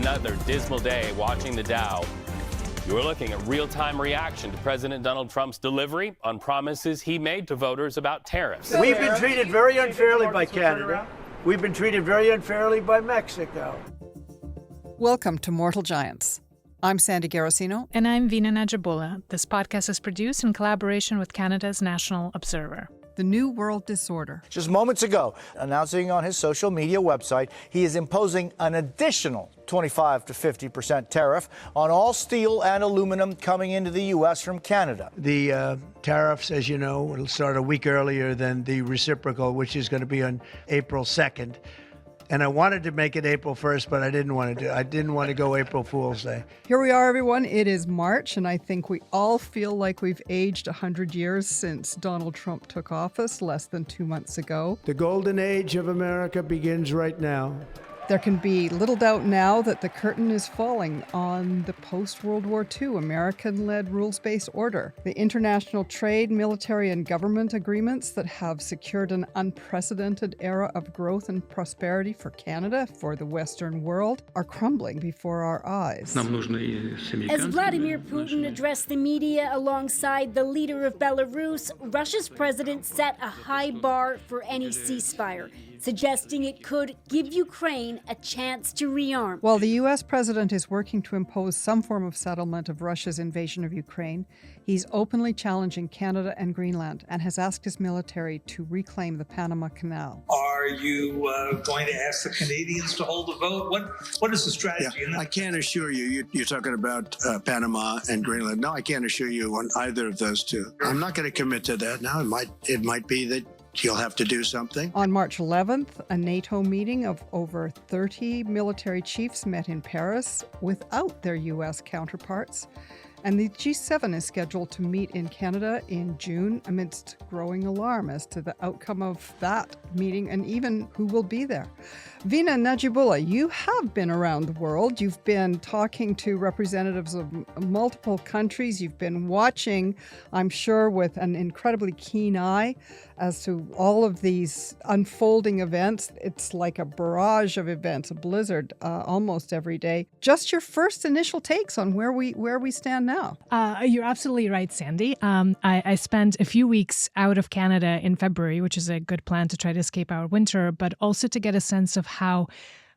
another dismal day watching the Dow. You're looking at real-time reaction to President Donald Trump's delivery on promises he made to voters about tariffs. We've been treated very unfairly by Canada. We've been treated very unfairly by Mexico. Welcome to Mortal Giants. I'm Sandy Garossino. And I'm Vina Nadjibulla. This podcast is produced in collaboration with Canada's National Observer. The New World Disorder. Just moments ago, announcing on his social media website, he is imposing an additional 25 to 50% tariff on all steel and aluminum coming into the U.S. from Canada. The tariffs, as you know, will start a week earlier than the reciprocal, which is going to be on April 2nd. And I wanted to make it April 1st, but I didn't want to go April Fool's Day. Here we are, everyone. It is March, and I think we all feel like we've aged 100 years since Donald Trump took office less than 2 months ago. The golden age of America begins right now. There can be little doubt now that the curtain is falling on the post-World War II American-led rules-based order. The international trade, military, and government agreements that have secured an unprecedented era of growth and prosperity for Canada, for the Western world, are crumbling before our eyes. As Vladimir Putin addressed the media alongside the leader of Belarus, Russia's president set a high bar for any ceasefire, suggesting it could give Ukraine a chance to rearm. While the U.S. president is working to impose some form of settlement of Russia's invasion of Ukraine, he's openly challenging Canada and Greenland and has asked his military to reclaim the Panama Canal. Are you going to ask the Canadians to hold a vote? What is the strategy? Yeah, I can't assure you. You're talking about Panama and Greenland. No, I can't assure you on either of those two. I'm not going to commit to that now. It might be that you'll have to do something. On March 11th, a NATO meeting of over 30 military chiefs met in Paris without their U.S. counterparts. And the G7 is scheduled to meet in Canada in June amidst growing alarm as to the outcome of that meeting and even who will be there. Vina Nadjibulla, you have been around the world. You've been talking to representatives of multiple countries. You've been watching, I'm sure, with an incredibly keen eye as to all of these unfolding events. It's like a barrage of events, a blizzard almost every day. Just your first initial takes on where we stand now. You're absolutely right, Sandy. I spent a few weeks out of Canada in February, which is a good plan to try to escape our winter, but also to get a sense of how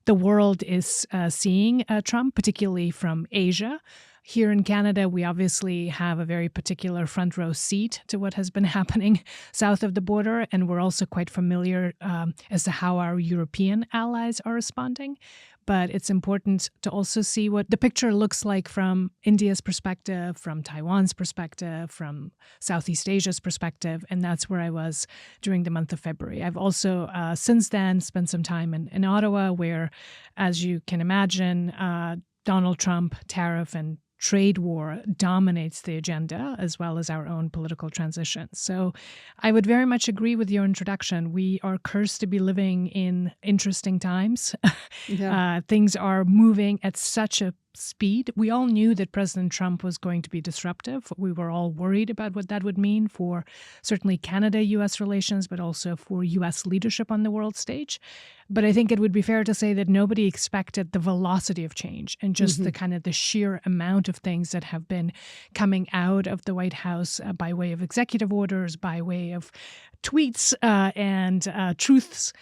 the world is seeing Trump, particularly from Asia. Here in Canada, we obviously have a very particular front row seat to what has been happening south of the border, and we're also quite familiar as to how our European allies are responding. But it's important to also see what the picture looks like from India's perspective, from Taiwan's perspective, from Southeast Asia's perspective, and that's where I was during the month of February. I've also, since then, spent some time in Ottawa, where, as you can imagine, Donald Trump, tariff, and trade war dominates the agenda, as well as our own political transition. So I would very much agree with your introduction. We are cursed to be living in interesting times. Yeah. Things are moving at such a speed. We all knew that President Trump was going to be disruptive. We were all worried about what that would mean for certainly Canada-U.S. relations, but also for U.S. leadership on the world stage. But I think it would be fair to say that nobody expected the velocity of change and just the sheer amount of things that have been coming out of the White House by way of executive orders, by way of tweets and truths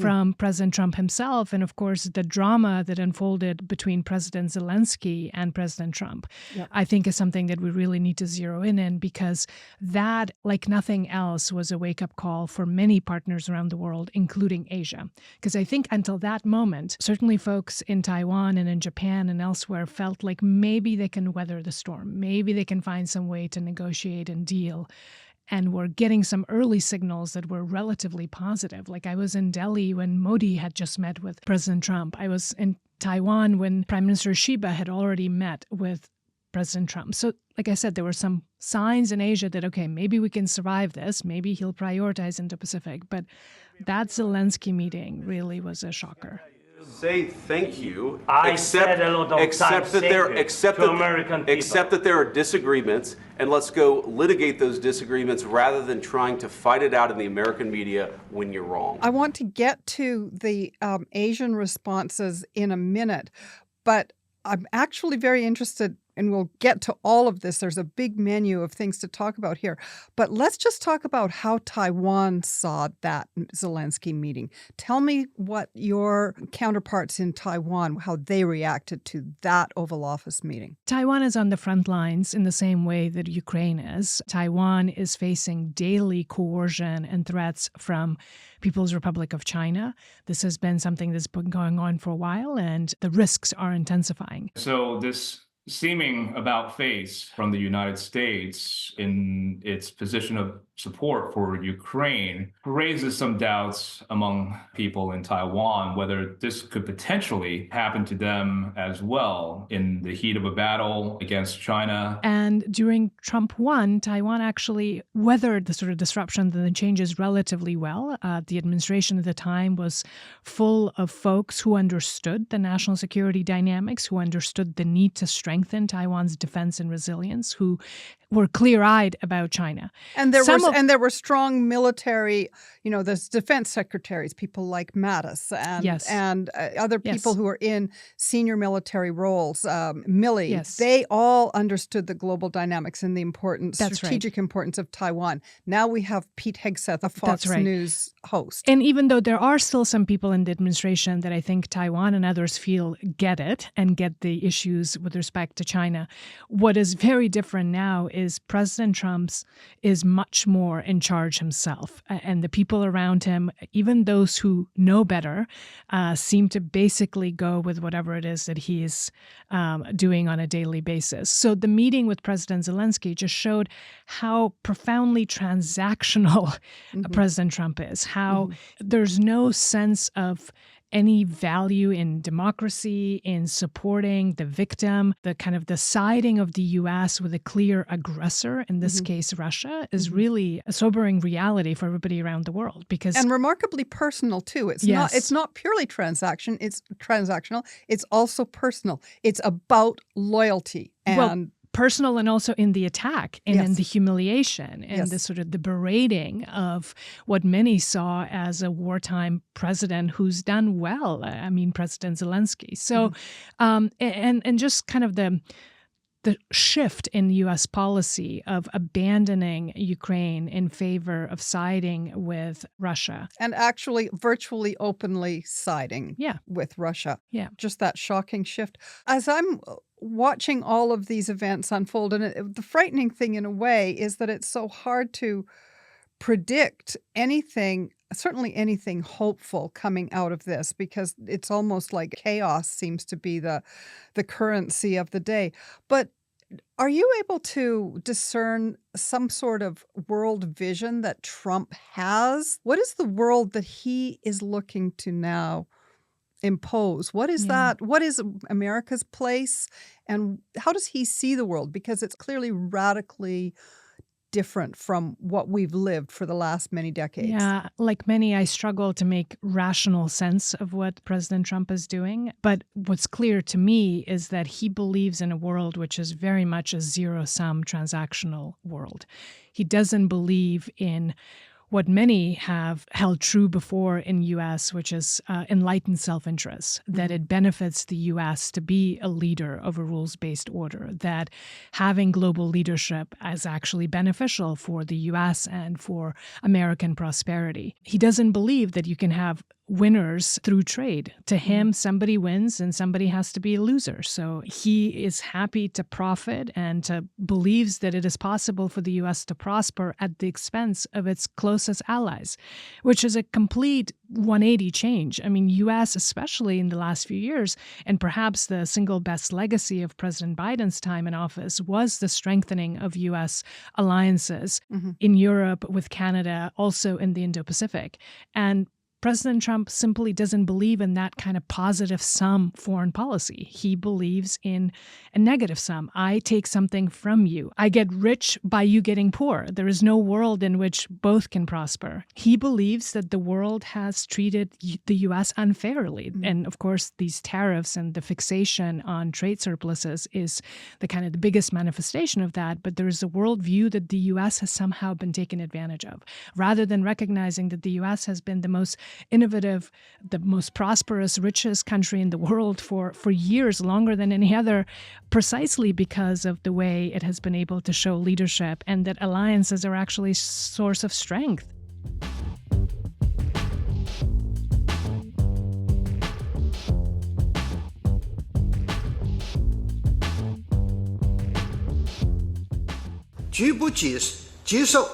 from President Trump himself, and of course the drama that unfolded between President Zelensky and President Trump, I think is something that we really need to zero in because that, like nothing else, was a wake-up call for many partners around the world, including Asia. Because I think until that moment, certainly folks in Taiwan and in Japan and elsewhere felt like maybe they can weather the storm, maybe they can find some way to negotiate and deal. And we're getting some early signals that were relatively positive. Like I was in Delhi when Modi had just met with President Trump. I was in Taiwan when Prime Minister Shiba had already met with President Trump. So, like I said, there were some signs in Asia that, okay, maybe we can survive this. Maybe he'll prioritize Indo-Pacific. But that Zelensky meeting really was a shocker. Say thank you. Except that there are disagreements, and let's go litigate those disagreements rather than trying to fight it out in the American media when you're wrong. I want to get to the Asian responses in a minute. But I'm actually very interested, and we'll get to all of this. There's a big menu of things to talk about here. But let's just talk about how Taiwan saw that Zelensky meeting. Tell me what your counterparts in Taiwan, how they reacted to that Oval Office meeting. Taiwan is on the front lines in the same way that Ukraine is. Taiwan is facing daily coercion and threats from People's Republic of China. This has been something that's been going on for a while, and the risks are intensifying. So this seeming about face from the United States in its position of support for Ukraine raises some doubts among people in Taiwan whether this could potentially happen to them as well in the heat of a battle against China. And during Trump 1, Taiwan actually weathered the sort of disruption and the changes relatively well. The administration at the time was full of folks who understood the national security dynamics, who understood the need to strengthen Taiwan's defense and resilience, who were clear-eyed about China. And there were strong military, there's defense secretaries, people like Mattis and other people who are in senior military roles, Milley. Yes. They all understood the global dynamics and the strategic importance of Taiwan. Now we have Pete Hegseth, a Fox News host. And even though there are still some people in the administration that I think Taiwan and others feel get it and get the issues with respect to China, what is very different now is President Trump is much more in charge himself. And the people around him, even those who know better, seem to basically go with whatever it is that he is doing on a daily basis. So the meeting with President Zelensky just showed how profoundly transactional President Trump is, how there's no sense of any value in democracy, in supporting the victim, the kind of the siding of the U.S. with a clear aggressor, in this case Russia, is really a sobering reality for everybody around the world. And remarkably personal, too. It's not purely transactional. It's also personal. It's about loyalty and personal, and also in the attack and in the humiliation and the sort of the berating of what many saw as a wartime president who's done well. I mean, President Zelensky. So, and just kind of the shift in U.S. policy of abandoning Ukraine in favor of siding with Russia. And actually virtually openly siding with Russia. Yeah. Just that shocking shift. As I'm watching all of these events unfold, and the frightening thing in a way is that it's so hard to predict anything, certainly anything hopeful coming out of this, because it's almost like chaos seems to be the currency of the day. But are you able to discern some sort of world vision that Trump has? What is the world that he is looking to now impose? What is that? What is America's place? And how does he see the world? Because it's clearly radically different from what we've lived for the last many decades. Yeah, like many, I struggle to make rational sense of what President Trump is doing. But what's clear to me is that he believes in a world which is very much a zero-sum transactional world. He doesn't believe in what many have held true before in U.S., which is enlightened self-interest, that it benefits the U.S. to be a leader of a rules-based order, that having global leadership is actually beneficial for the U.S. and for American prosperity. He doesn't believe that you can have winners through trade. To him, somebody wins and somebody has to be a loser. So he is happy to profit and believes that it is possible for the U.S. to prosper at the expense of its closest allies, which is a complete 180 change. I mean, U.S., especially in the last few years, and perhaps the single best legacy of President Biden's time in office was the strengthening of U.S. alliances in Europe, with Canada, also in the Indo-Pacific. And President Trump simply doesn't believe in that kind of positive sum foreign policy. He believes in a negative sum. I take something from you. I get rich by you getting poor. There is no world in which both can prosper. He believes that the world has treated the U.S. unfairly. And of course, these tariffs and the fixation on trade surpluses is the kind of the biggest manifestation of that. But there is a worldview that the U.S. has somehow been taken advantage of, rather than recognizing that the U.S. has been the most innovative, the most prosperous, richest country in the world for years, longer than any other, precisely because of the way it has been able to show leadership, and that alliances are actually a source of strength.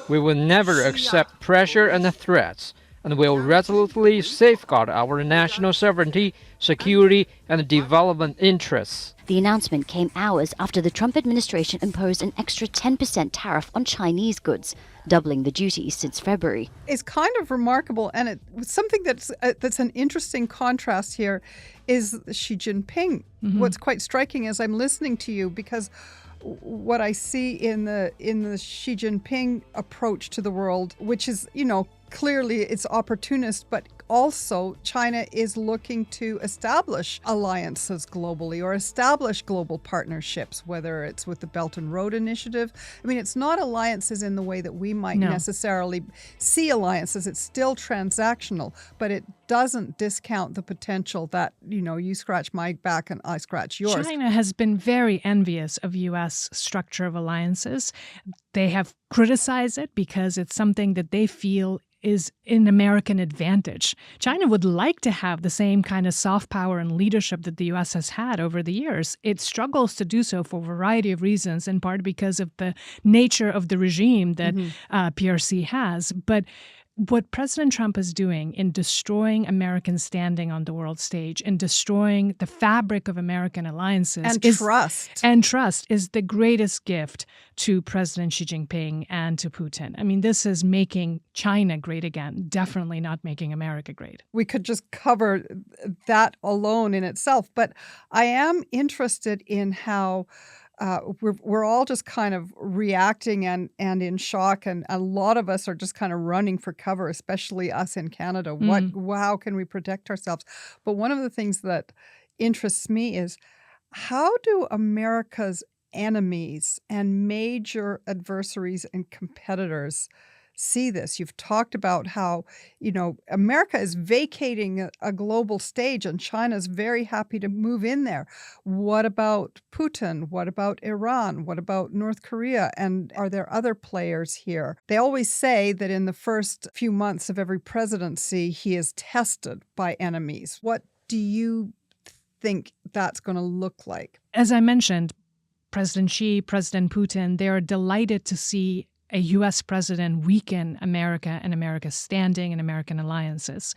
We will never accept pressure and threats, and will resolutely safeguard our national sovereignty, security, and development interests. The announcement came hours after the Trump administration imposed an extra 10% tariff on Chinese goods, doubling the duties since February. It's kind of remarkable, and something that's an interesting contrast here is Xi Jinping. Mm-hmm. What's quite striking as I'm listening to you, because what I see in the Xi Jinping approach to the world, which is, clearly it's opportunist, but also China is looking to establish alliances globally or establish global partnerships, whether it's with the Belt and Road Initiative. I mean, it's not alliances in the way that we might necessarily see alliances. It's still transactional, but it doesn't discount the potential that, you scratch my back and I scratch yours. China has been very envious of U.S. structure of alliances. They have criticized it because it's something that they feel is an American advantage. China would like to have the same kind of soft power and leadership that the U.S. has had over the years. It struggles to do so for a variety of reasons, in part because of the nature of the regime that PRC has. But what President Trump is doing in destroying American standing on the world stage, in destroying the fabric of American alliances and trust is the greatest gift to President Xi Jinping and to Putin. I mean, this is making China great again, definitely not making America great. We could just cover that alone in itself, but I am interested in how we're all just kind of reacting and in shock, and a lot of us are just kind of running for cover, especially us in Canada. How can we protect ourselves? But one of the things that interests me is, how do America's enemies and major adversaries and competitors see this? You've talked about how, America is vacating a global stage and China's very happy to move in there. What about Putin? What about Iran? What about North Korea? And are there other players here? They always say that in the first few months of every presidency, he is tested by enemies. What do you think that's going to look like? As I mentioned, President Xi, President Putin, they are delighted to see a U.S. president weaken America and America's standing and American alliances.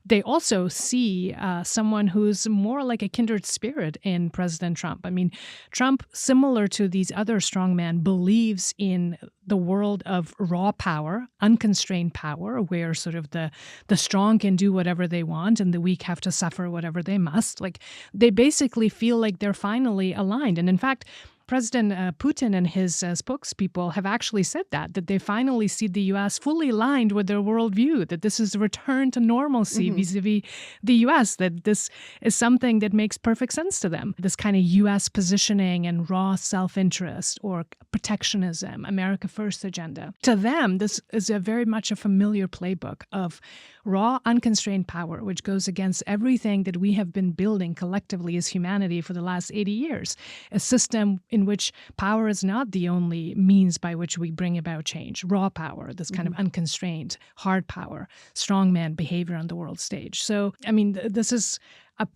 They also see someone who's more like a kindred spirit in President Trump. I mean, Trump, similar to these other strongmen, believes in the world of raw power, unconstrained power, where sort of the strong can do whatever they want and the weak have to suffer whatever they must. Like, they basically feel like they're finally aligned. And in fact, President Putin and his spokespeople have actually said that they finally see the U.S. fully aligned with their worldview, that this is a return to normalcy vis-a-vis the U.S., that this is something that makes perfect sense to them. This kind of U.S. positioning and raw self-interest or protectionism, America First agenda. To them, this is very much a familiar playbook of raw, unconstrained power, which goes against everything that we have been building collectively as humanity for the last 80 years. A system in which power is not the only means by which we bring about change. Raw power, this kind of unconstrained, hard power, strongman behavior on the world stage. So, I mean, this is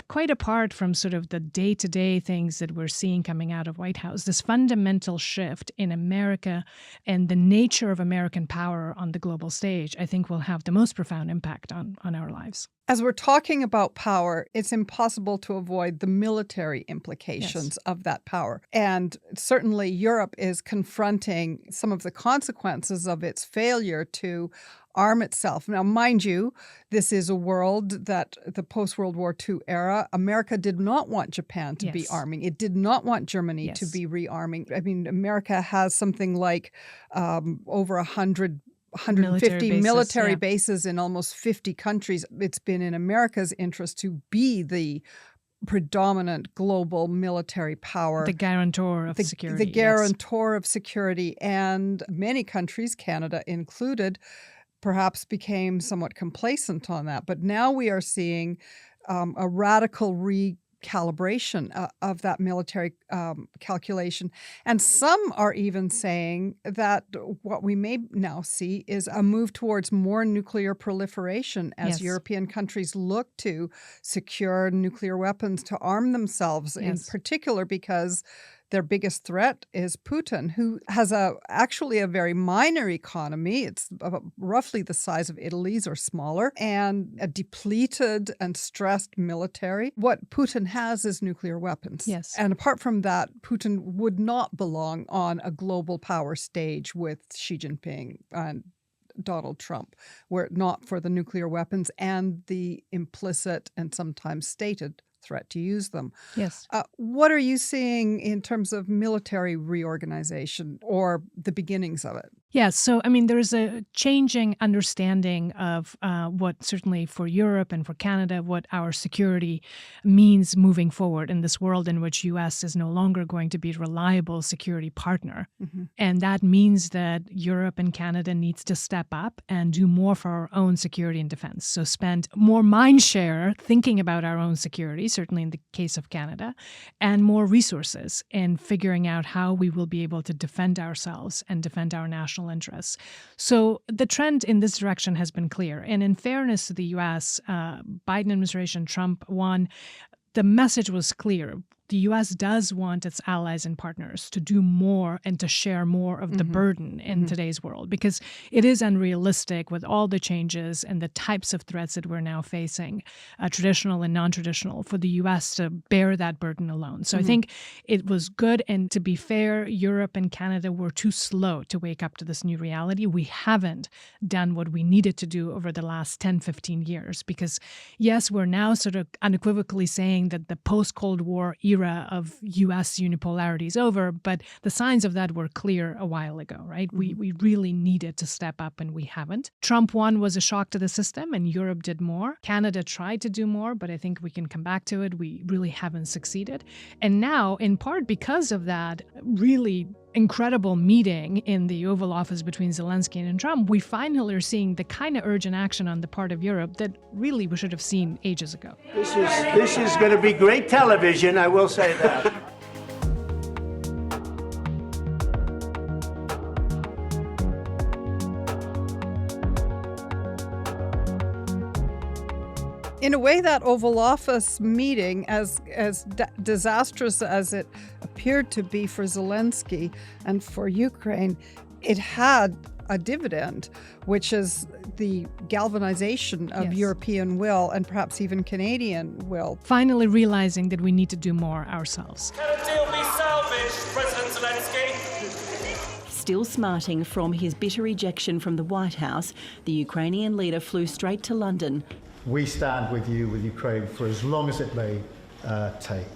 quite apart from sort of the day-to-day things that we're seeing coming out of White House. This fundamental shift in America and the nature of American power on the global stage, I think, will have the most profound impact on our lives. As we're talking about power, it's impossible to avoid the military implications of that power. And certainly Europe is confronting some of the consequences of its failure to arm itself. Now, mind you, this is a world that the post-World War II era, America did not want Japan to be arming. It did not want Germany to be rearming. I mean, America has something like over 150 military bases in almost 50 countries. It's been in America's interest to be the predominant global military power. The guarantor of security. The guarantor of security. And many countries, Canada included, perhaps became somewhat complacent on that. But now we are seeing a radical recalibration of that military calculation. And some are even saying that what we may now see is a move towards more nuclear proliferation as European countries look to secure nuclear weapons to arm themselves, in particular because their biggest threat is Putin, who has actually a very minor economy. It's roughly the size of Italy's or smaller, and a depleted and stressed military. What Putin has is nuclear weapons. Yes. And apart from that, Putin would not belong on a global power stage with Xi Jinping and Donald Trump, were it not for the nuclear weapons and the implicit and sometimes stated threat to use them. Yes. What are you seeing in terms of military reorganization or the beginnings of it? Yeah, so I mean, there's a changing understanding of what certainly for Europe and for Canada, what our security means moving forward in this world in which U.S. is no longer going to be a reliable security partner. Mm-hmm. And that means that Europe and Canada needs to step up and do more for our own security and defense. So spend more mind share thinking about our own security, certainly in the case of Canada, and more resources in figuring out how we will be able to defend ourselves and defend our national interests. So the trend in this direction has been clear. And in fairness to the U.S., Biden administration, Trump won, the message was clear. The U.S. does want its allies and partners to do more and to share more of the burden in today's world, because it is unrealistic with all the changes and the types of threats that we're now facing, traditional and non-traditional, for the U.S. to bear that burden alone. So I think it was good. And to be fair, Europe and Canada were too slow to wake up to this new reality. We haven't done what we needed to do over the last 10, 15 years, because yes, we're now sort of unequivocally saying that the post-Cold War era of U.S. unipolarity is over, but the signs of that were clear a while ago, right? We really needed to step up, and we haven't. Trump won was a shock to the system, and Europe did more. Canada tried to do more, but I think we can come back to it. We really haven't succeeded. And now, in part because of that really incredible meeting in the Oval Office between Zelensky and Trump, we finally are seeing the kind of urgent action on the part of Europe that really we should have seen ages ago. This is going to be great television, I will say that. In a way, that Oval Office meeting, as disastrous as it appeared to be for Zelensky and for Ukraine, it had a dividend, which is the galvanization of European will and perhaps even Canadian will. Finally realizing that we need to do more ourselves. Can a deal be salvaged, President Zelensky? Still smarting from his bitter ejection from the White House, the Ukrainian leader flew straight to London. We stand with you, with Ukraine, for as long as it may take.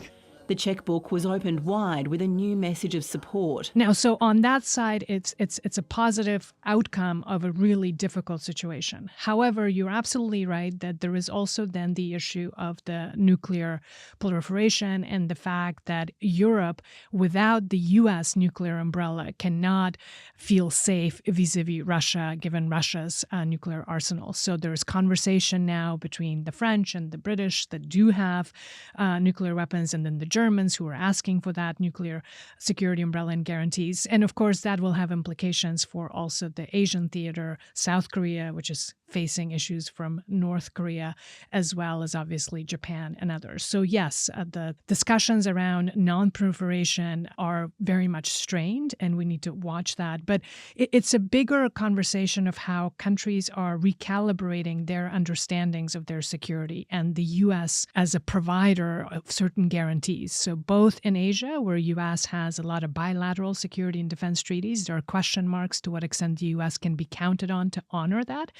The checkbook was opened wide with a new message of support. Now, so on that side, it's a positive outcome of a really difficult situation. However, you're absolutely right that there is also then the issue of the nuclear proliferation and the fact that Europe, without the U.S. nuclear umbrella, cannot feel safe vis-a-vis Russia, given Russia's nuclear arsenal. So there's conversation now between the French and the British that do have nuclear weapons, and then the Germans who are asking for that nuclear security umbrella and guarantees. And of course, that will have implications for also the Asian theater, South Korea, which is facing issues from North Korea, as well as obviously Japan and others. So yes, the discussions around non-proliferation are very much strained, and we need to watch that. But it's a bigger conversation of how countries are recalibrating their understandings of their security and the U.S. as a provider of certain guarantees. So both in Asia, where U.S. has a lot of bilateral security and defense treaties, there are question marks to what extent the U.S. can be counted on to honor that.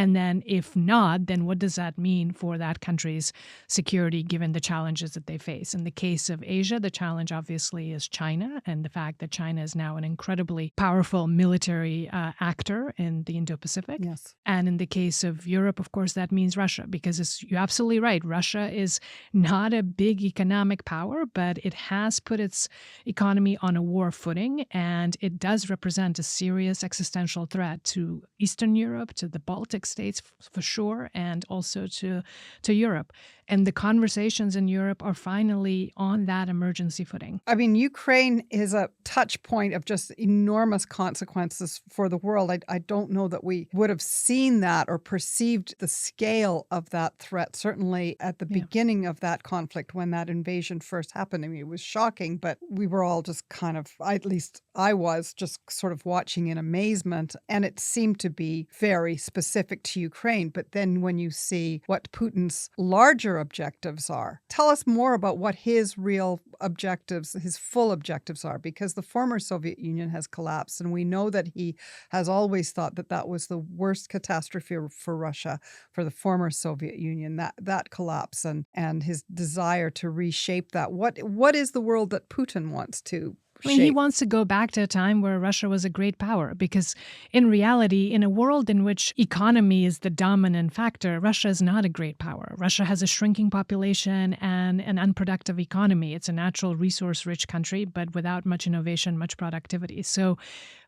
And then if not, then what does that mean for that country's security given the challenges that they face? In the case of Asia, the challenge obviously is China and the fact that China is now an incredibly powerful military actor in the Indo-Pacific. Yes. And in the case of Europe, of course, that means Russia, because you're absolutely right. Russia is not a big economic power, but it has put its economy on a war footing, and it does represent a serious existential threat to Eastern Europe, to the Baltic states for sure, and also to Europe. And the conversations in Europe are finally on that emergency footing. I mean, Ukraine is a touch point of just enormous consequences for the world. I don't know that we would have seen that or perceived the scale of that threat, certainly at the beginning of that conflict when that invasion first happened. I mean, it was shocking, but we were all just kind of, at least I was, just sort of watching in amazement. And it seemed to be very specific to Ukraine. But then when you see what Putin's larger objectives are, tell us more about what his real objectives, his full objectives are, because the former Soviet Union has collapsed. And we know that he has always thought that that was the worst catastrophe for Russia, for the former Soviet Union, that collapse and his desire to reshape that. What is the world that Putin wants to I mean, he wants to go back to a time where Russia was a great power, because in reality, in a world in which economy is the dominant factor, Russia is not a great power. Russia has a shrinking population and an unproductive economy. It's a natural resource-rich country, but without much innovation, much productivity. So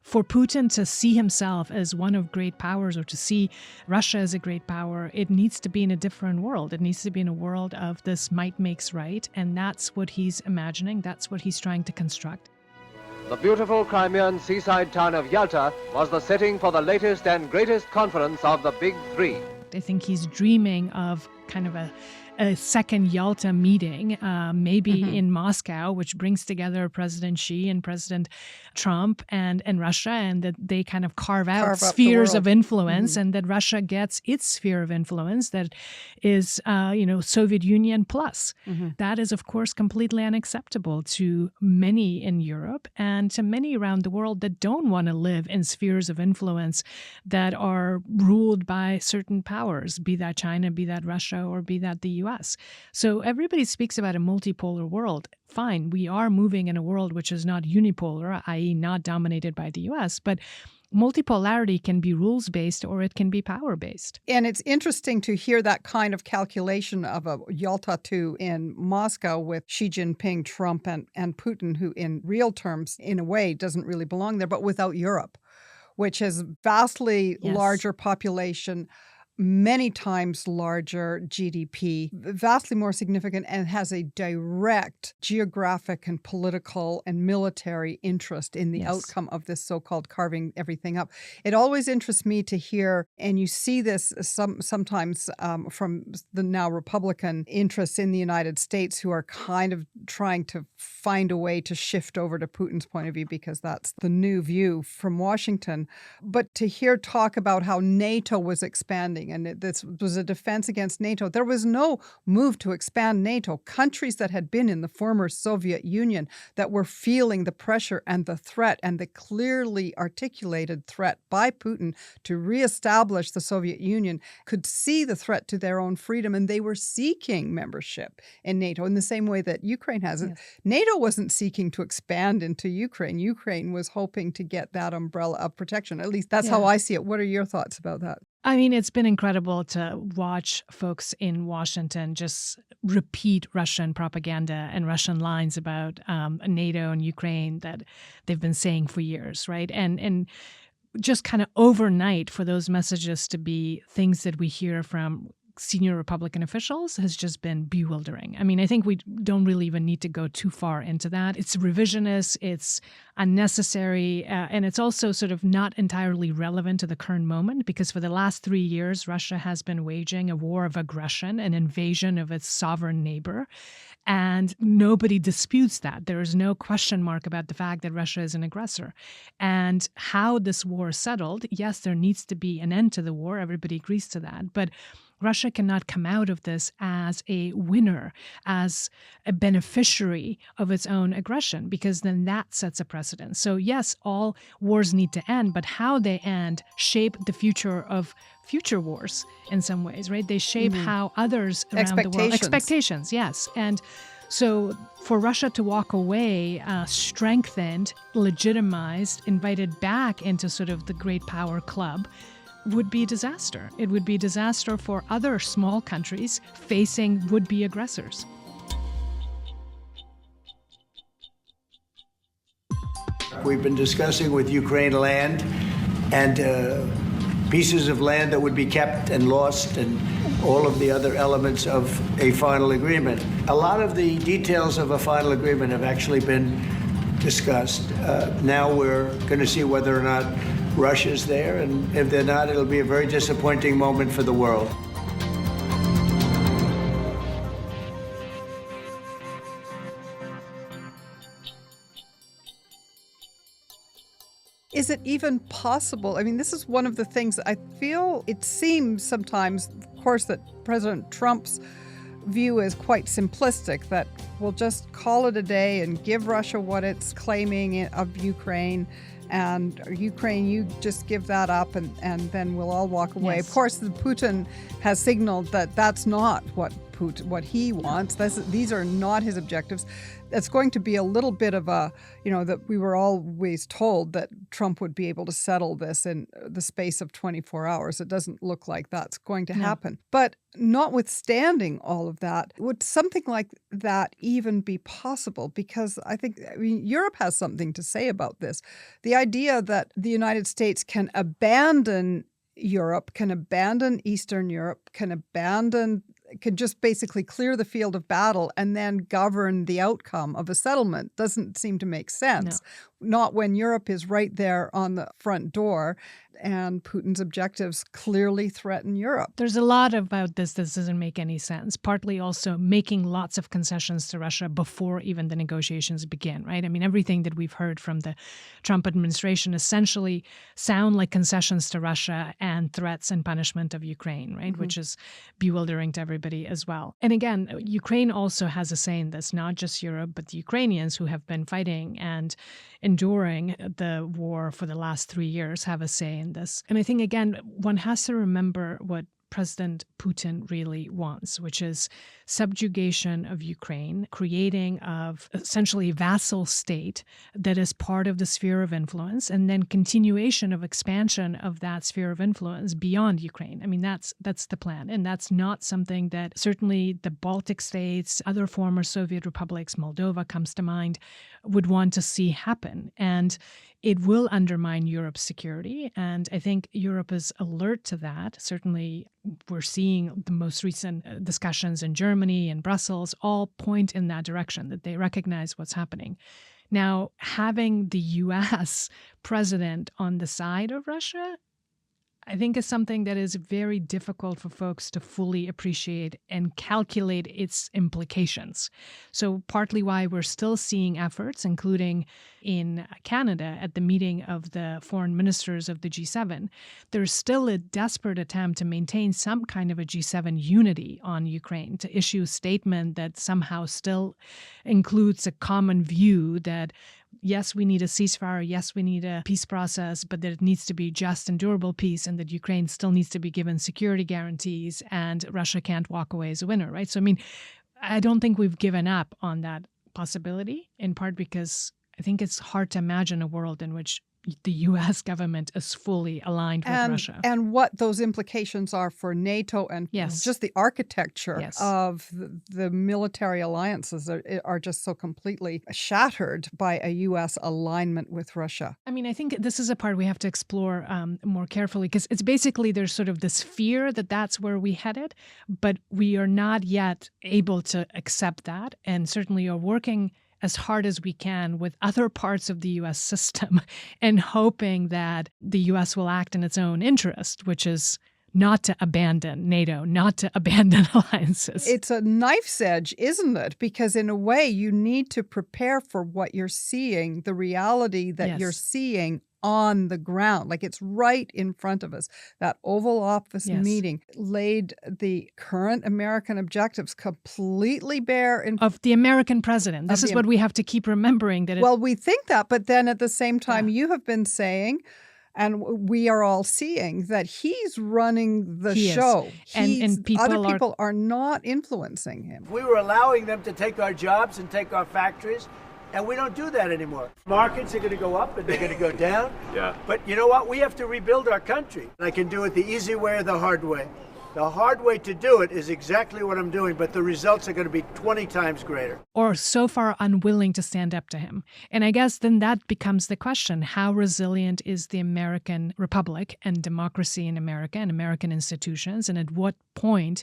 for Putin to see himself as one of great powers, or to see Russia as a great power, it needs to be in a different world. It needs to be in a world of this might makes right, and that's what he's imagining. That's what he's trying to construct. The beautiful Crimean seaside town of Yalta was the setting for the latest and greatest conference of the Big Three. I think he's dreaming of kind of a second Yalta meeting, maybe in Moscow, which brings together President Xi and President Trump and Russia, and that they kind of carve out spheres of influence, and that Russia gets its sphere of influence that is, Soviet Union plus. That is, of course, completely unacceptable to many in Europe and to many around the world that don't want to live in spheres of influence that are ruled by certain powers, be that China, be that Russia, or be that the U.S. So everybody speaks about a multipolar world. Fine, we are moving in a world which is not unipolar, i.e. not dominated by the U.S., but multipolarity can be rules-based or it can be power-based. And it's interesting to hear that kind of calculation of a Yalta II in Moscow with Xi Jinping, Trump, and Putin, who in real terms, in a way, doesn't really belong there, but without Europe, which has vastly larger population, many times larger GDP, vastly more significant, and has a direct geographic and political and military interest in the outcome of this so-called carving everything up. It always interests me to hear, and you see this sometimes from the now Republican interests in the United States, who are kind of trying to find a way to shift over to Putin's point of view, because that's the new view from Washington. But to hear talk about how NATO was expanding, and this was a defense against NATO. There was no move to expand NATO. Countries that had been in the former Soviet Union that were feeling the pressure and the threat, and the clearly articulated threat by Putin to reestablish the Soviet Union, could see the threat to their own freedom, and they were seeking membership in NATO in the same way that Ukraine has. NATO wasn't seeking to expand into Ukraine. Ukraine was hoping to get that umbrella of protection. At least that's how I see it. What are your thoughts about that? I mean, it's been incredible to watch folks in Washington just repeat Russian propaganda and Russian lines about NATO and Ukraine that they've been saying for years, right? And just kind of overnight for those messages to be things that we hear from senior Republican officials has just been bewildering. I mean, I think we don't really even need to go too far into that. It's revisionist, it's unnecessary, and it's also sort of not entirely relevant to the current moment, because for the last 3 years, Russia has been waging a war of aggression, an invasion of its sovereign neighbor. And nobody disputes that. There is no question mark about the fact that Russia is an aggressor. And how this war settled, yes, there needs to be an end to the war. Everybody agrees to that. But Russia cannot come out of this as a winner, as a beneficiary of its own aggression, because then that sets a precedent. So yes, all wars need to end, but how they end shape the future of future wars in some ways, right? They shape how others around the world... Expectations, yes. And so for Russia to walk away strengthened, legitimized, invited back into sort of the great power club would be disaster. It would be disaster for other small countries facing would-be aggressors. We've been discussing with Ukraine land and pieces of land that would be kept and lost and all of the other elements of a final agreement. A lot of the details of a final agreement have actually been discussed. Now we're going to see whether or not Russia's there, and if they're not, it'll be a very disappointing moment for the world. Is it even possible? I mean, this is one of the things I feel it seems sometimes, of course, that President Trump's view is quite simplistic, that we'll just call it a day and give Russia what it's claiming of Ukraine, and Ukraine, you just give that up and then we'll all walk away. Yes. Of course, Putin has signaled that that's not what he wants. These are not his objectives. It's going to be a little bit of a, that we were always told that Trump would be able to settle this in the space of 24 hours. It doesn't look like that's going to happen. But notwithstanding all of that, would something like that even be possible? Because I mean, Europe has something to say about this. The idea that the United States can abandon Europe, can abandon Eastern Europe, can just basically clear the field of battle and then govern the outcome of a settlement doesn't seem to make sense. No. Not when Europe is right there on the front door and Putin's objectives clearly threaten Europe. There's a lot about this that doesn't make any sense, partly also making lots of concessions to Russia before even the negotiations begin, right? I mean, everything that we've heard from the Trump administration essentially sound like concessions to Russia and threats and punishment of Ukraine, right? Mm-hmm. Which is bewildering to everybody as well. And again, Ukraine also has a say in this, not just Europe, but the Ukrainians who have been fighting and enduring the war for the last 3 years have a say in this. And I think, again, one has to remember what President Putin really wants, which is subjugation of Ukraine, creating of essentially a vassal state that is part of the sphere of influence, and then continuation of expansion of that sphere of influence beyond Ukraine. I mean, that's the plan. And that's not something that certainly the Baltic states, other former Soviet republics, Moldova comes to mind, would want to see happen. And it will undermine Europe's security. And I think Europe is alert to that. Certainly, we're seeing the most recent discussions in Germany and Brussels all point in that direction, that they recognize what's happening. Now, having the U.S. president on the side of Russia, I think is something that is very difficult for folks to fully appreciate and calculate its implications. So partly why we're still seeing efforts, including in Canada at the meeting of the foreign ministers of the G7, there's still a desperate attempt to maintain some kind of a G7 unity on Ukraine, to issue a statement that somehow still includes a common view that yes, we need a ceasefire, yes, we need a peace process, but that it needs to be just and durable peace, and that Ukraine still needs to be given security guarantees, and Russia can't walk away as a winner, right? So, I mean, I don't think we've given up on that possibility, in part because I think it's hard to imagine a world in which the U.S. government is fully aligned with Russia. And what those implications are for NATO and just the architecture of the military alliances are just so completely shattered by a U.S. alignment with Russia. I mean, I think this is a part we have to explore more carefully, because it's basically there's sort of this fear that that's where we headed, but we are not yet able to accept that, and certainly are working as hard as we can with other parts of the U.S. system and hoping that the U.S. will act in its own interest, which is not to abandon NATO, not to abandon alliances. It's a knife's edge, isn't it? Because in a way, you need to prepare for what you're seeing, the reality that you're seeing on the ground. Like, it's right in front of us. That Oval Office meeting laid the current American objectives completely bare of the American president. This is what we have to keep remembering. Well, we think that, but then at the same time, you have been saying, and we are all seeing, that he's running the show. And other people are not influencing him. We were allowing them to take our jobs and take our factories, and we don't do that anymore. Markets are going to go up and they're going to go down. Yeah. But you know what? We have to rebuild our country. I can do it the easy way or the hard way. The hard way to do it is exactly what I'm doing, but the results are going to be 20 times greater. Or so far unwilling to stand up to him. And I guess then that becomes the question. How resilient is the American Republic and democracy in America and American institutions? And at what point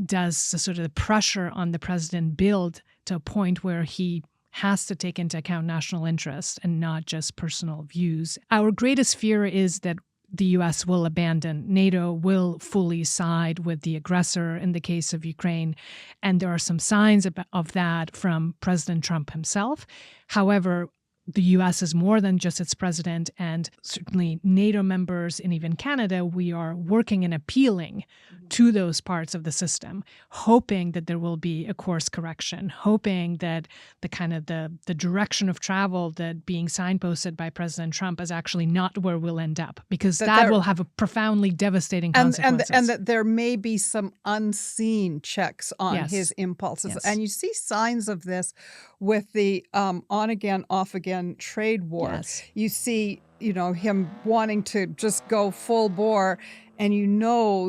does the sort of the pressure on the president build to a point where he has to take into account national interest and not just personal views? Our greatest fear is that the U.S. will abandon NATO, will fully side with the aggressor in the case of Ukraine. And there are some signs of that from President Trump himself. However, the U.S. is more than just its president, and certainly NATO members and even Canada, we are working and appealing to those parts of the system, hoping that there will be a course correction, hoping that the kind of the direction of travel that being signposted by President Trump is actually not where we'll end up, because that will have a profoundly devastating consequences. And that there may be some unseen checks on his impulses. Yes. And you see signs of this with the on-again, off-again trade war. Yes. You see, him wanting to just go full bore, and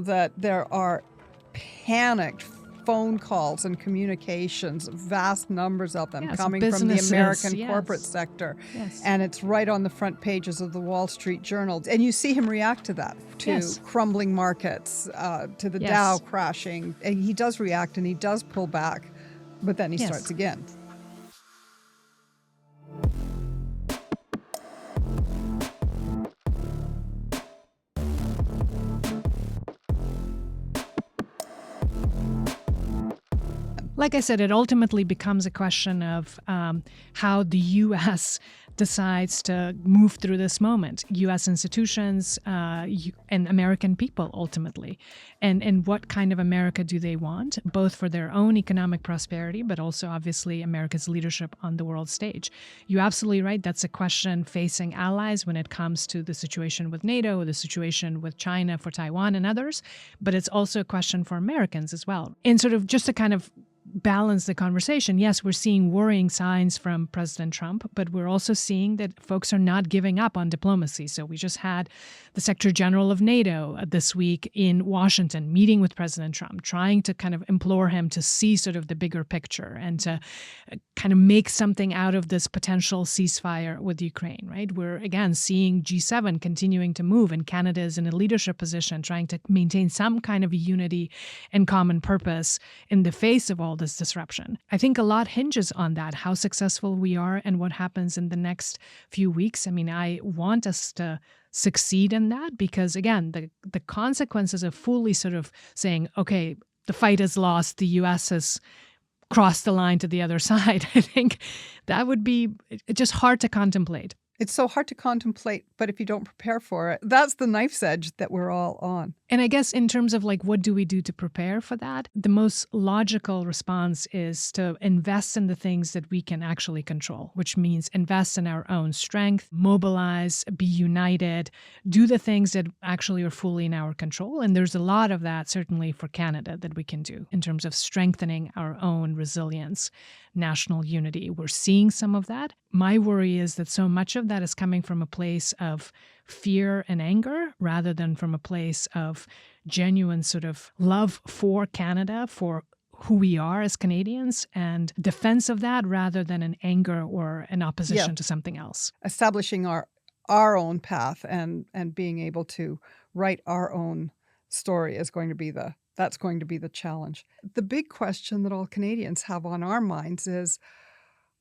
that there are panicked phone calls and communications, vast numbers of them coming from the American corporate sector. Yes. And it's right on the front pages of the Wall Street Journal. And you see him react to that, to crumbling markets, to the Dow crashing. And he does react and he does pull back, but then he starts again. Like I said, it ultimately becomes a question of how the U.S. decides to move through this moment, U.S. institutions and American people ultimately. And what kind of America do they want, both for their own economic prosperity, but also obviously America's leadership on the world stage. You're absolutely right. That's a question facing allies when it comes to the situation with NATO, the situation with China for Taiwan and others. But it's also a question for Americans as well. And sort of just to kind of balance the conversation. Yes, we're seeing worrying signs from President Trump, but we're also seeing that folks are not giving up on diplomacy. So we just had the Secretary General of NATO this week in Washington meeting with President Trump, trying to kind of implore him to see sort of the bigger picture and to kind of make something out of this potential ceasefire with Ukraine, right? We're, again, seeing G7 continuing to move, and Canada is in a leadership position, trying to maintain some kind of unity and common purpose in the face of all this disruption. I think a lot hinges on that, how successful we are and what happens in the next few weeks. I mean, I want us to succeed in that because, again, the consequences of fully sort of saying, okay, the fight is lost, the U.S. has crossed the line to the other side, I think that would be just hard to contemplate. It's so hard to contemplate, but if you don't prepare for it, that's the knife's edge that we're all on. And I guess in terms of like, what do we do to prepare for that? The most logical response is to invest in the things that we can actually control, which means invest in our own strength, mobilize, be united, do the things that actually are fully in our control. And there's a lot of that, certainly for Canada, that we can do in terms of strengthening our own resilience, national unity. We're seeing some of that. My worry is that so much of that is coming from a place of fear and anger rather than from a place of genuine sort of love for Canada, for who we are as Canadians, and defense of that rather than an anger or an opposition to something else. Establishing our own path and being able to write our own story is going to be that's going to be the challenge. The big question that all Canadians have on our minds is,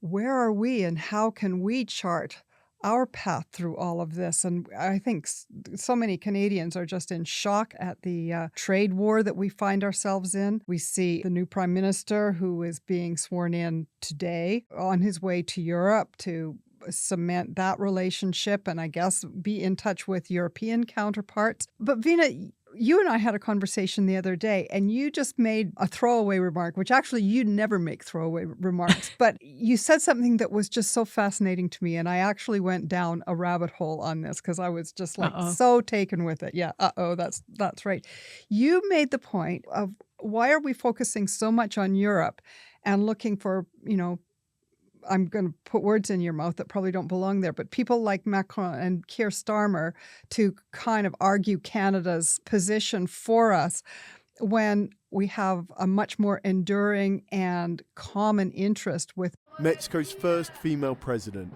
where are we and how can we chart our path through all of this? And I think so many Canadians are just in shock at the trade war that we find ourselves in. We see the new Prime Minister, who is being sworn in today, on his way to Europe to cement that relationship and I guess be in touch with European counterparts. But Vina, you and I had a conversation the other day, and you just made a throwaway remark, which actually you never make throwaway remarks, but you said something that was just so fascinating to me, and I actually went down a rabbit hole on this because I was just like so taken with it. Yeah, that's right. You made the point of why are we focusing so much on Europe and looking for, I'm going to put words in your mouth that probably don't belong there, but people like Macron and Keir Starmer to kind of argue Canada's position for us when we have a much more enduring and common interest with Mexico's first female president,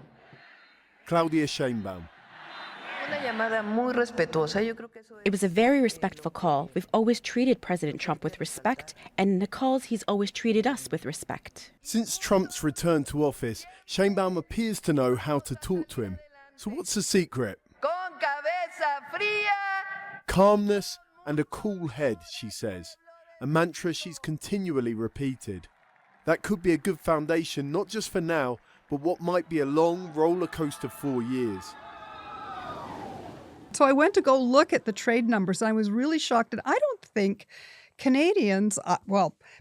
Claudia Sheinbaum. It was a very respectful call. We've always treated President Trump with respect, and in the calls, he's always treated us with respect. Since Trump's return to office, Sheinbaum appears to know how to talk to him. So what's the secret? Calmness and a cool head, she says, a mantra she's continually repeated. That could be a good foundation, not just for now, but what might be a long roller coaster 4 years. So I went to go look at the trade numbers, and I was really shocked. And I don't think Canadians,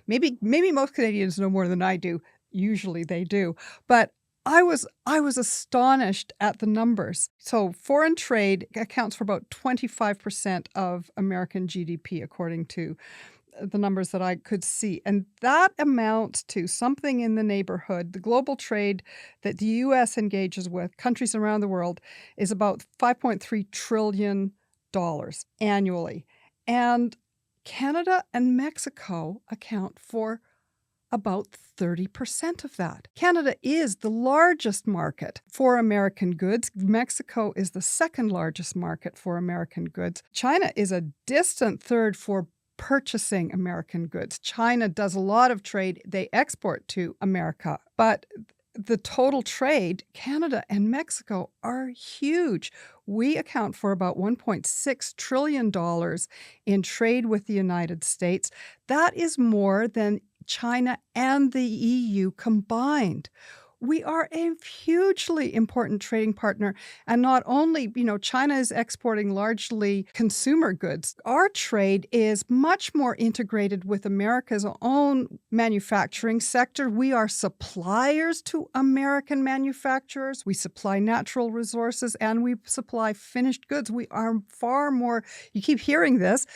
maybe most Canadians know more than I do. Usually they do. But I was astonished at the numbers. So foreign trade accounts for about 25% of American GDP, according to the numbers that I could see. And that amounts to something in the neighborhood. The global trade that the U.S. engages with countries around the world is about $5.3 trillion annually. And Canada and Mexico account for about 30% of that. Canada is the largest market for American goods. Mexico is the second largest market for American goods. China is a distant third for purchasing American goods. China does a lot of trade. They export to America. But the total trade, Canada and Mexico are huge. We account for about $1.6 trillion in trade with the United States. That is more than China and the EU combined. We are a hugely important trading partner. And not only, China is exporting largely consumer goods. Our trade is much more integrated with America's own manufacturing sector. We are suppliers to American manufacturers. We supply natural resources and we supply finished goods. We are far more, you keep hearing this.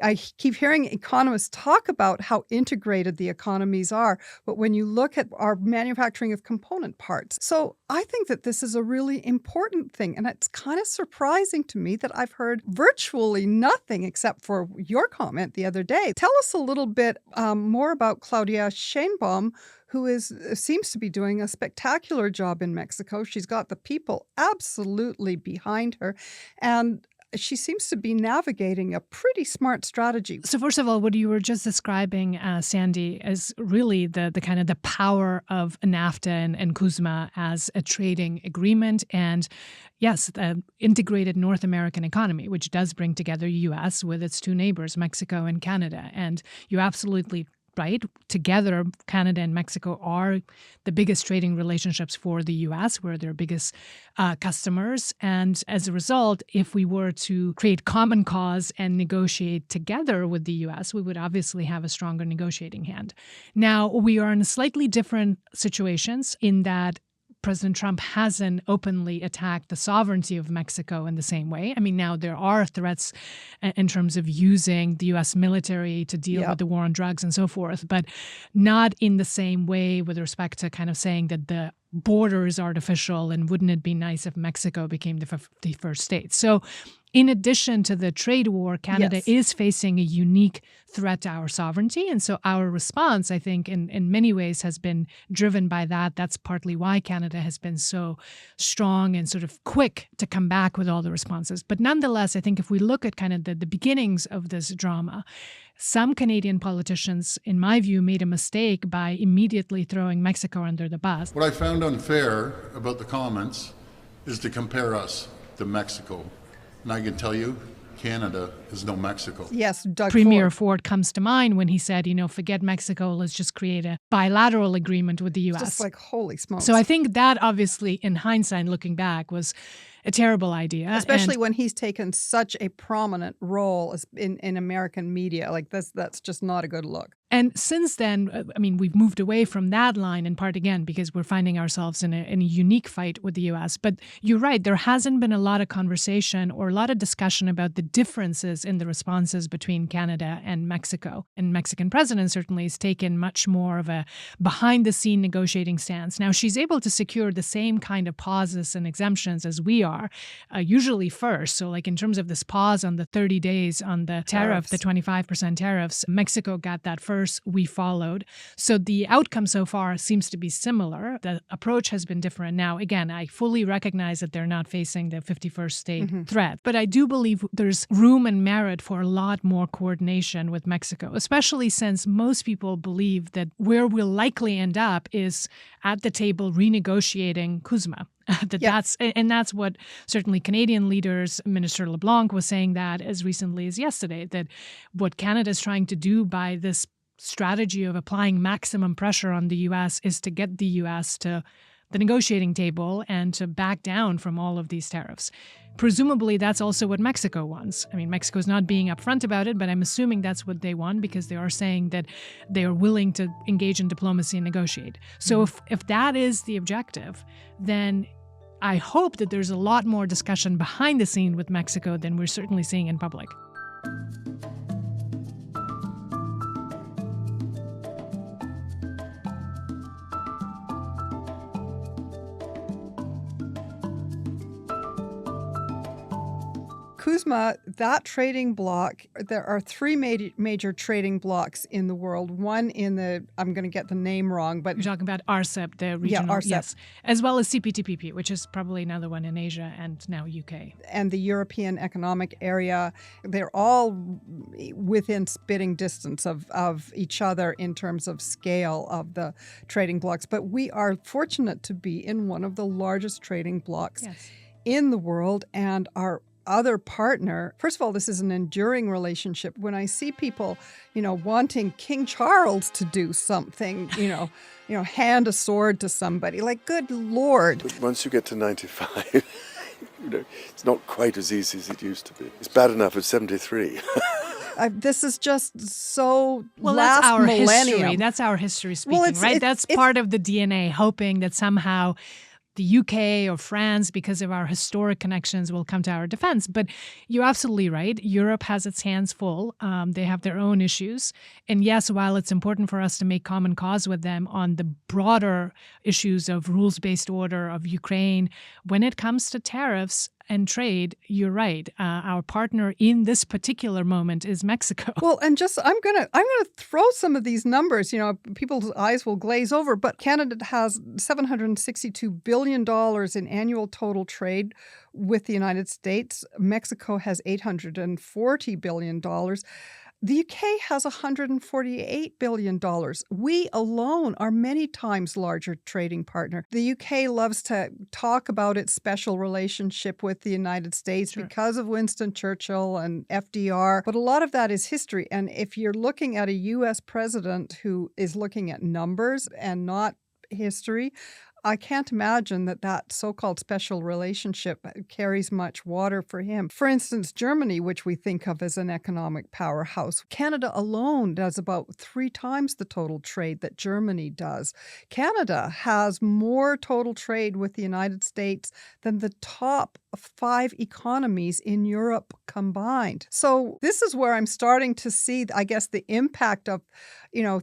I keep hearing economists talk about how integrated the economies are, but when you look at our manufacturing of component parts. So I think that this is a really important thing, and it's kind of surprising to me that I've heard virtually nothing except for your comment the other day. Tell us a little bit more about Claudia Sheinbaum, who seems to be doing a spectacular job in Mexico. She's got the people absolutely behind her, and she seems to be navigating a pretty smart strategy. So first of all, what you were just describing, Sandy, is really the kind of the power of NAFTA and CUSMA as a trading agreement. And yes, the integrated North American economy, which does bring together U.S. with its two neighbors, Mexico and Canada. And you absolutely right. Together, Canada and Mexico are the biggest trading relationships for the U.S. We're their biggest customers. And as a result, if we were to create common cause and negotiate together with the U.S., we would obviously have a stronger negotiating hand. Now, we are in slightly different situations in that President Trump hasn't openly attacked the sovereignty of Mexico in the same way. I mean, now there are threats in terms of using the U.S. military to deal with the war on drugs and so forth, but not in the same way with respect to kind of saying that the border is artificial and wouldn't it be nice if Mexico became the 51st state. So in addition to the trade war, Canada is facing a unique threat to our sovereignty. And so our response, I think, in many ways has been driven by that. That's partly why Canada has been so strong and sort of quick to come back with all the responses. But nonetheless, I think if we look at kind of the beginnings of this drama, some Canadian politicians, in my view, made a mistake by immediately throwing Mexico under the bus. What I found unfair about the comments is to compare us to Mexico. And I can tell you, Canada is no Mexico. Yes, Doug Premier Ford comes to mind when he said, forget Mexico, let's just create a bilateral agreement with the U.S. Just like, holy smokes. So I think that obviously, in hindsight, looking back, was a terrible idea. Especially when he's taken such a prominent role in American media. Like, that's just not a good look. And since then, we've moved away from that line in part, again, because we're finding ourselves in a unique fight with the U.S. But you're right, there hasn't been a lot of conversation or a lot of discussion about the differences in the responses between Canada and Mexico. And Mexican president certainly has taken much more of a behind-the-scene negotiating stance. Now, she's able to secure the same kind of pauses and exemptions as we are, usually first. So like in terms of this pause on the 30 days on the tariff, the 25% tariffs, Mexico got that first. We followed. So the outcome so far seems to be similar. The approach has been different. Now, again, I fully recognize that they're not facing the 51st state threat, but I do believe there's room and merit for a lot more coordination with Mexico, especially since most people believe that where we'll likely end up is at the table renegotiating CUSMA. That's what certainly Canadian leaders, Minister LeBlanc was saying that as recently as yesterday, that what Canada is trying to do by this strategy of applying maximum pressure on the U.S. is to get the U.S. to the negotiating table and to back down from all of these tariffs. Presumably, that's also what Mexico wants. Mexico's not being upfront about it, but I'm assuming that's what they want because they are saying that they are willing to engage in diplomacy and negotiate. So if that is the objective, then I hope that there's a lot more discussion behind the scene with Mexico than we're certainly seeing in public. CUSMA, that trading bloc, there are three major trading blocs in the world. One in I'm going to get the name wrong, but... You're talking about RCEP, the regional... RCEP. Yes, as well as CPTPP, which is probably another one in Asia and now UK. And the European Economic Area. They're all within spitting distance of each other in terms of scale of the trading blocs. But we are fortunate to be in one of the largest trading blocs in the world, and our other partner, first of all, this is an enduring relationship. When I see people, wanting King Charles to do something, hand a sword to somebody, like, good Lord. But once you get to 95, it's not quite as easy as it used to be. It's bad enough at 73. This is just so that's our millennium. History. That's our history speaking, right? That's part of the DNA, hoping that somehow the UK or France, because of our historic connections, will come to our defense. But you're absolutely right. Europe has its hands full. They have their own issues. And yes, while it's important for us to make common cause with them on the broader issues of rules-based order, of Ukraine, when it comes to tariffs and trade, you're right. Our partner in this particular moment is Mexico. Well, and I'm gonna throw some of these numbers. People's eyes will glaze over. But Canada has $762 billion in annual total trade with the United States. Mexico has $840 billion. The UK has $148 billion. We alone are many times larger trading partner. The UK loves to talk about its special relationship with the United States because of Winston Churchill and FDR, but a lot of that is history. And if you're looking at a U.S. president who is looking at numbers and not history, I can't imagine that so-called special relationship carries much water for him. For instance, Germany, which we think of as an economic powerhouse, Canada alone does about 3 times the total trade that Germany does. Canada has more total trade with the United States than the top 5 economies in Europe combined. So this is where I'm starting to see, I guess, the impact of,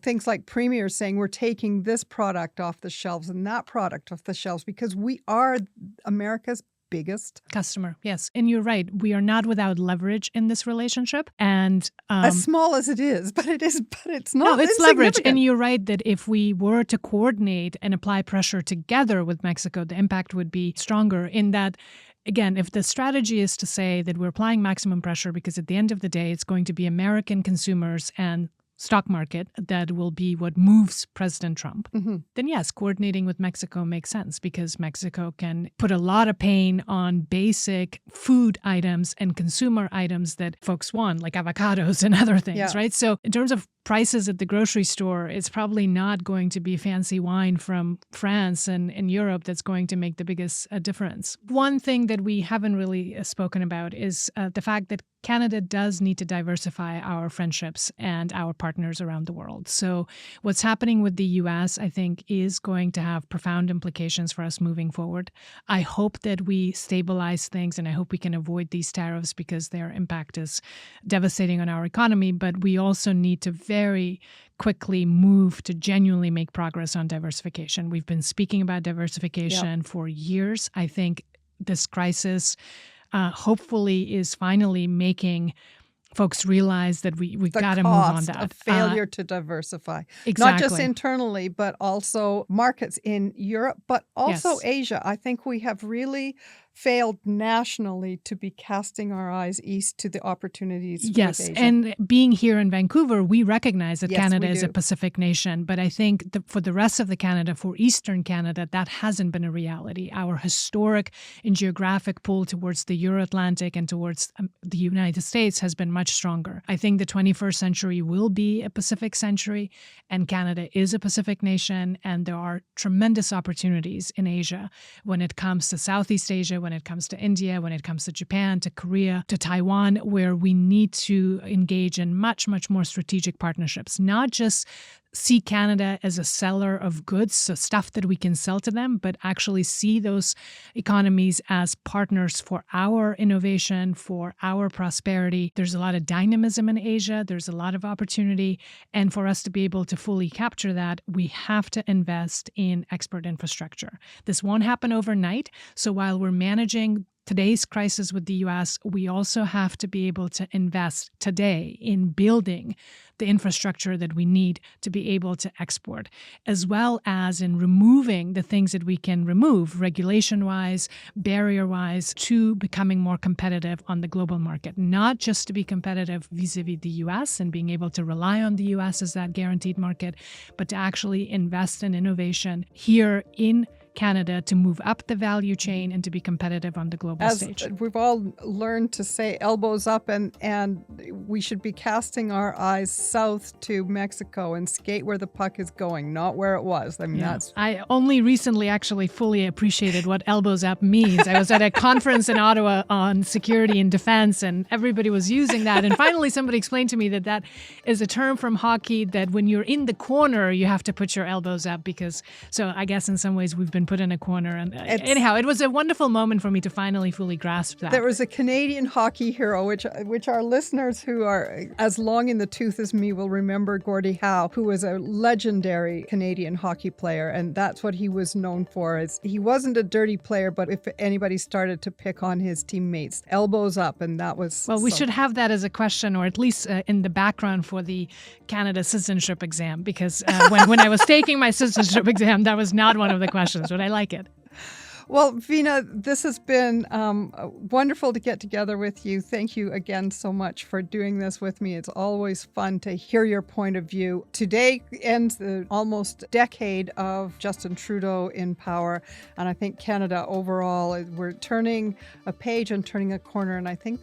things like premiers saying we're taking this product off the shelves and that product off the shelves because we are America's biggest customer. Yes. And you're right. We are not without leverage in this relationship. And as small as it is, but it's not. No, it's leverage. And you're right that if we were to coordinate and apply pressure together with Mexico, the impact would be stronger in that. Again, if the strategy is to say that we're applying maximum pressure because at the end of the day, it's going to be American consumers and stock market that will be what moves President Trump, then yes, coordinating with Mexico makes sense because Mexico can put a lot of pain on basic food items and consumer items that folks want, like avocados and other things, right? So in terms of prices at the grocery store, it's probably not going to be fancy wine from France and Europe that's going to make the biggest difference. One thing that we haven't really spoken about is the fact that Canada does need to diversify our friendships and our partners around the world. So what's happening with the U.S., I think, is going to have profound implications for us moving forward. I hope that we stabilize things, and I hope we can avoid these tariffs because their impact is devastating on our economy. But we also need to very quickly move to genuinely make progress on diversification. We've been speaking about diversification for years. I think this crisis hopefully is finally making folks realize that we've got to move on that. Of failure to diversify. Exactly. Not just internally, but also markets in Europe, but also Asia. I think we have really failed nationally to be casting our eyes east to the opportunities with Asia. And being here in Vancouver, we recognize that Canada is a Pacific nation, but I think for the rest of the Canada, for Eastern Canada, that hasn't been a reality. Our historic and geographic pull towards the Euro-Atlantic and towards the United States has been much stronger. I think the 21st century will be a Pacific century, and Canada is a Pacific nation, and there are tremendous opportunities in Asia when it comes to Southeast Asia, when it comes to India, when it comes to Japan, to Korea, to Taiwan, where we need to engage in much, much more strategic partnerships, not just see Canada as a seller of goods, so stuff that we can sell to them, but actually see those economies as partners for our innovation, for our prosperity. There's a lot of dynamism in Asia. There's a lot of opportunity. And for us to be able to fully capture that, we have to invest in export infrastructure. This won't happen overnight. So while we're managing today's crisis with the U.S., we also have to be able to invest today in building the infrastructure that we need to be able to export, as well as in removing the things that we can remove regulation-wise, barrier-wise, to becoming more competitive on the global market, not just to be competitive vis-a-vis the U.S. and being able to rely on the U.S. as that guaranteed market, but to actually invest in innovation here in Canada to move up the value chain and to be competitive on the global stage. We've all learned to say elbows up, and we should be casting our eyes south to Mexico and skate where the puck is going, not where it was. I mean, I only recently actually fully appreciated what elbows up means. I was at a conference in Ottawa on security and defense, and everybody was using that. And finally, somebody explained to me that that is a term from hockey, that when you're in the corner, you have to put your elbows up so I guess in some ways we've been put in a corner. And anyhow, it was a wonderful moment for me to finally fully grasp that. There was a Canadian hockey hero, which our listeners who are as long in the tooth as me will remember, Gordie Howe, who was a legendary Canadian hockey player, and that's what he was known for. He wasn't a dirty player, but if anybody started to pick on his teammates, elbows up, and that was... Well, we should have that as a question, or at least in the background for the Canada citizenship exam, because when I was taking my citizenship exam, that was not one of the questions, but I like it. Well, Vina, this has been wonderful to get together with you. Thank you again so much for doing this with me. It's always fun to hear your point of view. Today ends the almost decade of Justin Trudeau in power, and I think Canada overall, we're turning a page and turning a corner, and I think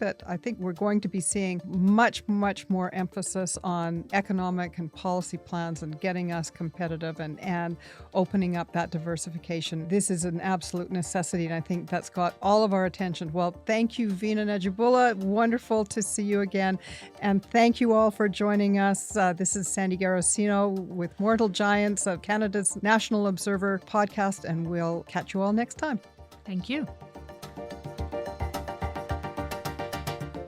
we're going to be seeing much, much more emphasis on economic and policy plans and getting us competitive and opening up that diversification. This is an absolute necessity, and I think that's got all of our attention. Well, thank you, Vina Nadjibulla. Wonderful to see you again. And thank you all for joining us. This is Sandy Garossino with Mortal Giants of Canada's National Observer podcast, and we'll catch you all next time. Thank you.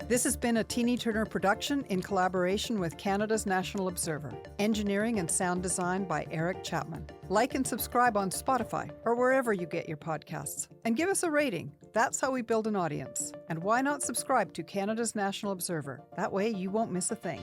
This has been a Teeny Turner production in collaboration with Canada's National Observer. Engineering and sound design by Eric Chapman. Like and subscribe on Spotify or wherever you get your podcasts. And give us a rating. That's how we build an audience. And why not subscribe to Canada's National Observer? That way you won't miss a thing.